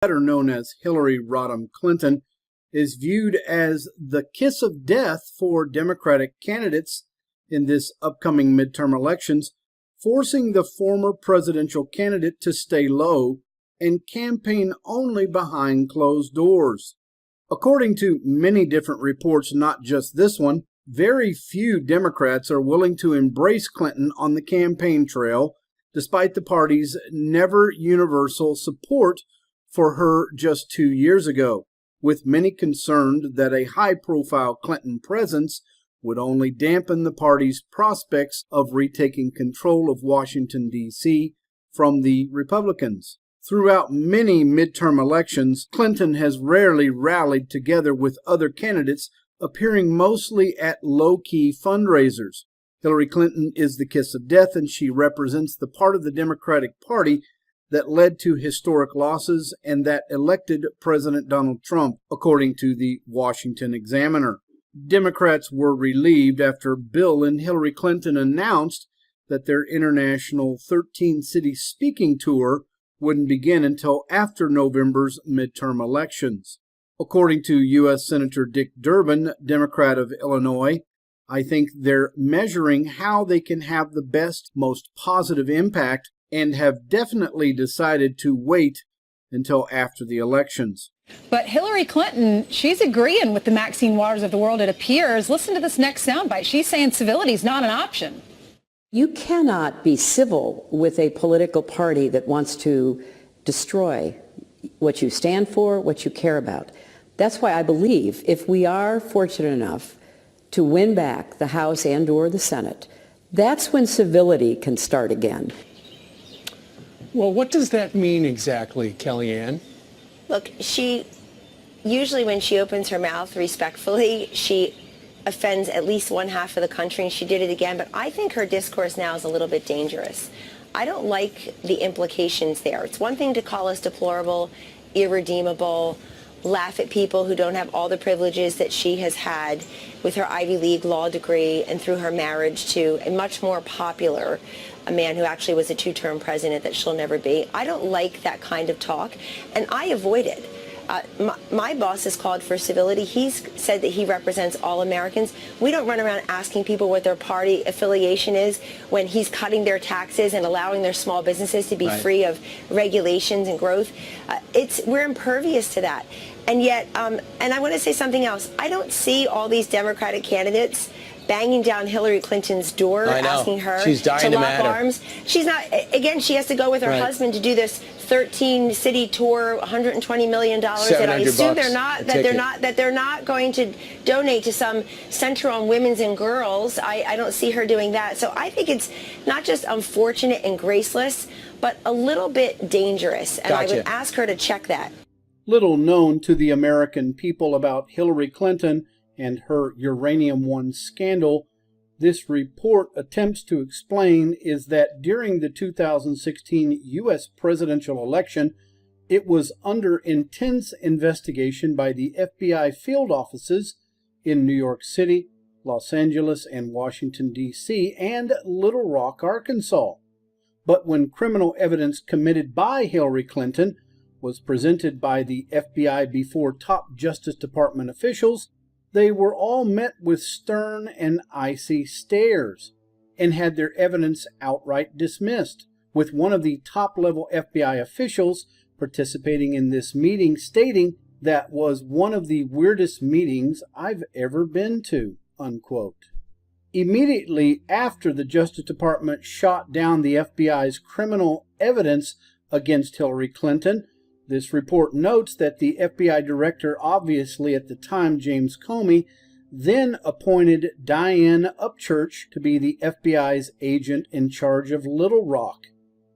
better known as Hillary Rodham Clinton, is viewed as the kiss of death for Democratic candidates in this upcoming midterm elections, forcing the former presidential candidate to stay low and campaign only behind closed doors. According to many different reports, not just this one, very few Democrats are willing to embrace Clinton on the campaign trail, despite the party's never universal support for her just 2 years ago, with many concerned that a high-profile Clinton presence would only dampen the party's prospects of retaking control of Washington, D.C. from the Republicans. Throughout many midterm elections, Clinton has rarely rallied together with other candidates, appearing mostly at low-key fundraisers. Hillary Clinton is the kiss of death, and she represents the part of the Democratic Party that led to historic losses and that elected President Donald Trump, according to the Washington Examiner. Democrats were relieved after Bill and Hillary Clinton announced that their international 13-city speaking tour wouldn't begin until after November's midterm elections. According to U.S. Senator Dick Durbin, Democrat of Illinois, I think they're measuring how they can have the best, most positive impact and have definitely decided to wait until after the elections. But Hillary Clinton, she's agreeing with the Maxine Waters of the world, it appears. Listen to this next soundbite. She's saying civility is not an option. You cannot be civil with a political party that wants to destroy what you stand for, what you care about. That's why I believe if we are fortunate enough to win back the House and/or the Senate, that's when civility can start again. Well, what does that mean exactly, Kellyanne? Look, usually when she opens her mouth respectfully, she offends at least one half of the country, and she did it again. But I think her discourse now is a little bit dangerous. I don't like the implications there. It's one thing to call us deplorable, irredeemable, laugh at people who don't have all the privileges that she has had with her Ivy League law degree and through her marriage to a much more popular a man who actually was a two-term president that she'll never be. I don't like that kind of talk, and I avoid it. My boss has called for civility. He's said that he represents all Americans. We don't run around asking people what their party affiliation is when he's cutting their taxes and allowing their small businesses to be free of regulations and growth. We're impervious to that. And yet, and I want to say something else. I don't see all these Democratic candidates banging down Hillary Clinton's door, asking her to lock arms. She's not, again, she has to go with her husband to do this 13-city tour, $120 million, and I assume they're not going to donate to some center on women's and girls. I don't see her doing that. So I think it's not just unfortunate and graceless, but a little bit dangerous. And I would ask her to check that. Little known to the American people about Hillary Clinton and her Uranium One scandal, this report attempts to explain is that during the 2016 U.S. presidential election, it was under intense investigation by the FBI field offices in New York City, Los Angeles, and Washington, D.C., and Little Rock, Arkansas. But when criminal evidence committed by Hillary Clinton was presented by the FBI before top Justice Department officials, they were all met with stern and icy stares and had their evidence outright dismissed, with one of the top-level FBI officials participating in this meeting stating that was one of the weirdest meetings I've ever been to, unquote. Immediately after the Justice Department shot down the FBI's criminal evidence against Hillary Clinton, this report notes that the FBI director, obviously at the time James Comey, then appointed Diane Upchurch to be the FBI's agent in charge of Little Rock,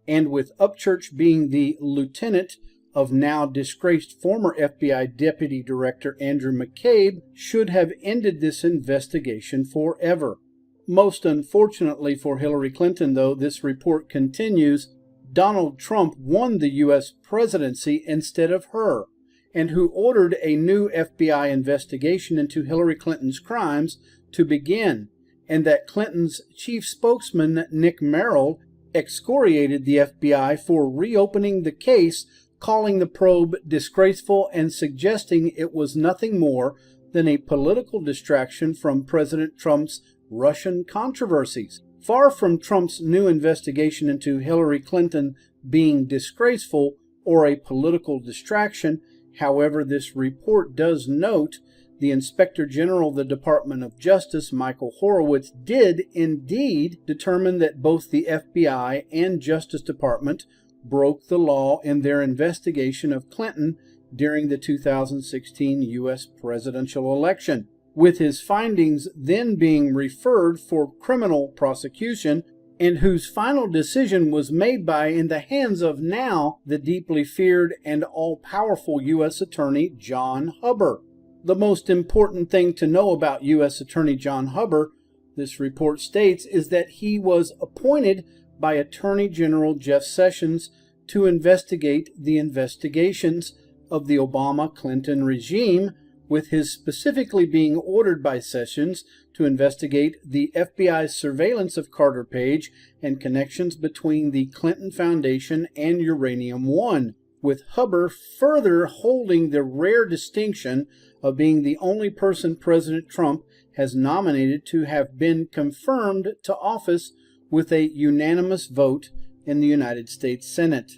and with Upchurch being the lieutenant of now disgraced former FBI Deputy Director Andrew McCabe, should have ended this investigation forever. Most unfortunately for Hillary Clinton, though, this report continues, Donald Trump won the U.S. presidency instead of her, and who ordered a new FBI investigation into Hillary Clinton's crimes to begin, and that Clinton's chief spokesman, Nick Merrill, excoriated the FBI for reopening the case, calling the probe disgraceful and suggesting it was nothing more than a political distraction from President Trump's Russian controversies. Far from Trump's new investigation into Hillary Clinton being disgraceful or a political distraction, however, this report does note the Inspector General of the Department of Justice, Michael Horowitz, did indeed determine that both the FBI and Justice Department broke the law in their investigation of Clinton during the 2016 U.S. presidential election, with his findings then being referred for criminal prosecution, and whose final decision was made by, in the hands of now, the deeply feared and all-powerful U.S. Attorney John Huber. The most important thing to know about U.S. Attorney John Huber, this report states, is that he was appointed by Attorney General Jeff Sessions to investigate the investigations of the Obama-Clinton regime, with his specifically being ordered by Sessions to investigate the FBI's surveillance of Carter Page and connections between the Clinton Foundation and Uranium One, with Huber further holding the rare distinction of being the only person President Trump has nominated to have been confirmed to office with a unanimous vote in the United States Senate.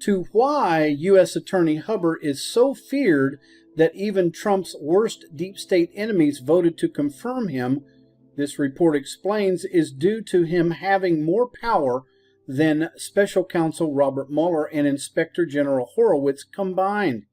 To why U.S. Attorney Huber is so feared that even Trump's worst deep state enemies voted to confirm him, this report explains, is due to him having more power than Special Counsel Robert Mueller and Inspector General Horowitz combined,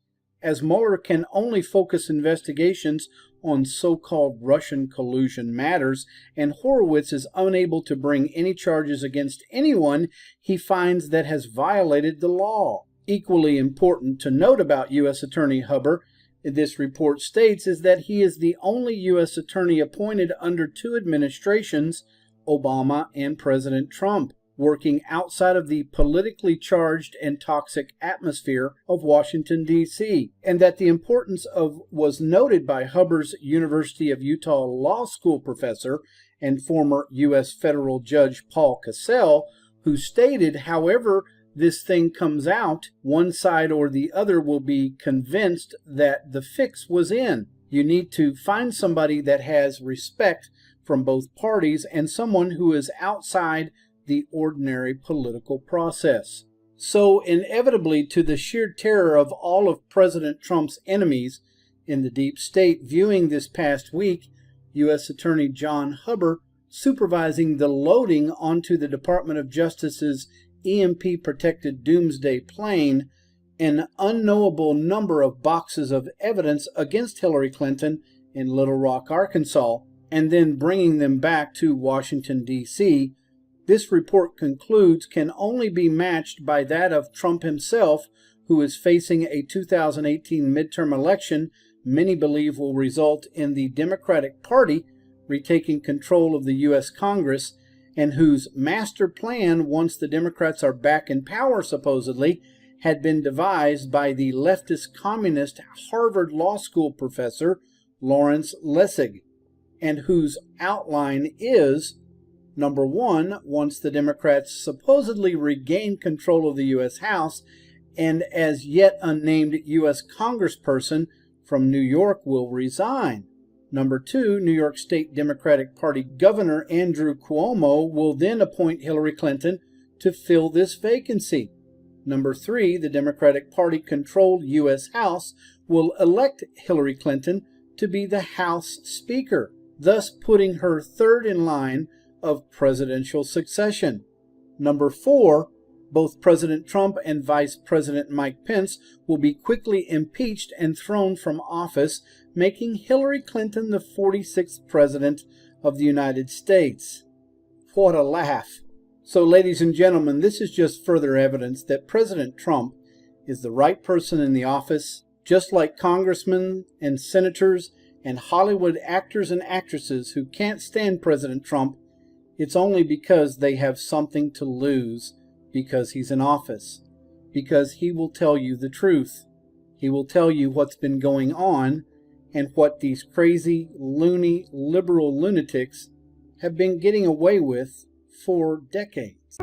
as Mueller can only focus investigations on so-called Russian collusion matters, and Horowitz is unable to bring any charges against anyone he finds that has violated the law. Equally important to note about U.S. Attorney Huber, this report states, is that he is the only U.S. attorney appointed under two administrations, Obama and President Trump, working outside of the politically charged and toxic atmosphere of Washington, D.C., and that the importance of was noted by Huber's University of Utah Law School professor and former U.S. federal judge Paul Cassell, who stated, however this thing comes out, one side or the other will be convinced that the fix was in. You need to find somebody that has respect from both parties and someone who is outside the ordinary political process. So inevitably, to the sheer terror of all of President Trump's enemies in the deep state, viewing this past week U.S. Attorney John Huber supervising the loading onto the Department of Justice's EMP-protected doomsday plane an unknowable number of boxes of evidence against Hillary Clinton in Little Rock, Arkansas, and then bringing them back to Washington, D.C., this report concludes can only be matched by that of Trump himself, who is facing a 2018 midterm election many believe will result in the Democratic Party retaking control of the U.S. Congress, and whose master plan, once the Democrats are back in power supposedly, had been devised by the leftist communist Harvard Law School professor Lawrence Lessig, and whose outline is: number one, once the Democrats supposedly regain control of the U.S. House, and as yet unnamed U.S. congressperson from New York will resign. Number two, New York State Democratic Party Governor Andrew Cuomo will then appoint Hillary Clinton to fill this vacancy. Number three, the Democratic Party-controlled U.S. House will elect Hillary Clinton to be the House Speaker, thus putting her third in line of presidential succession. Number four, both President Trump and Vice President Mike Pence will be quickly impeached and thrown from office, making Hillary Clinton the 46th President of the United States. What a laugh. So, ladies and gentlemen, this is just further evidence that President Trump is the right person in the office, just like congressmen and senators and Hollywood actors and actresses who can't stand President Trump. It's only because they have something to lose because he's in office, because he will tell you the truth. He will tell you what's been going on and what these crazy, loony, liberal lunatics have been getting away with for decades.